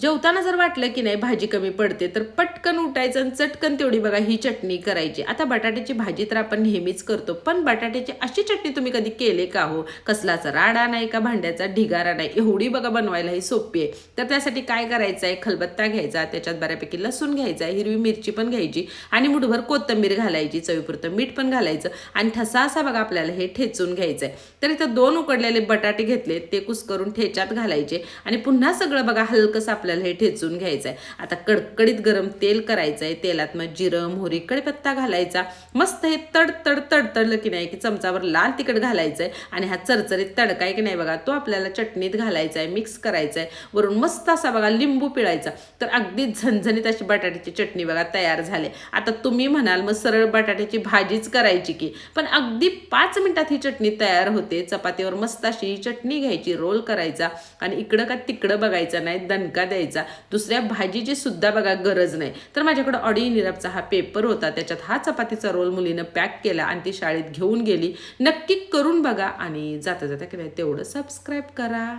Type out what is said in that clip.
जेवताना जर वाटलं की नाही भाजी कमी पडते तर पटकन उठायचं आणि चटकन तेवढी बघा ही चटणी करायची. आता बटाट्याची भाजी तर आपण नेहमीच करतो, पण बटाट्याची अशी चटणी तुम्ही कधी केले का हो? कसलाच राडा नाही का भांड्याचा ढिगारा नाही, एवढी बघा बनवायला ही सोपी आहे. तर त्यासाठी काय करायचं आहे, खलबत्ता घ्यायचा, त्याच्यात बऱ्यापैकी लसूण घ्यायचा, हिरवी मिरची पण घ्यायची आणि मुठभर कोथिंबीर घालायची, चवीपुरतं मीठ पण घालायचं आणि ठसा असा बघा आपल्याला हे ठेचून घ्यायचं आहे. तर इथं 2 उकडलेले बटाटे घेतले, ते कुस्करून ठेच्यात घालायचे आणि पुन्हा सगळं बघा हलकंसं आपल्याला हे ठेचून घ्यायचं आहे. आता कडकडीत गरम तेल करायचं आहे, तेलात मग जिरं मोहरी कढीपत्ता घालायचा. मस्त हे तडतडलं की नाही की चमचावर लाल तिखट घालायचं आहे आणि हा चरचरीत तडका आहे की नाही बघा तो आपल्याला चटणीत घालायचा आहे, मिक्स करायचा आहे. वरून मस्त असा बघा लिंबू पिळायचा. तर अगदी झणझणीत अशी बटाट्याची चटणी बघा तयार झाली. आता तुम्ही म्हणाल मग सरळ बटाट्याची भाजीच करायची की, पण अगदी 5 मिनिटात ही चटणी तयार होते. चपातीवर मस्त अशी ही चटणी घ्यायची, रोल करायचा आणि इकडं का तिकडं बघायचं नाही, दणका द्यायचा. दुसऱ्या भाजीची सुद्धा बघा गरज नाही. तर माझ्याकडे ऑडी निरपचा हा पेपर होता, त्याच्यात हा चपातीचा रोल मुलीनं पॅक केला आणि ती शाळेत घेऊन गेली. नक्की करून बघा आणि जाता जाता की नाही तेवढं सबस्क्राईब करा.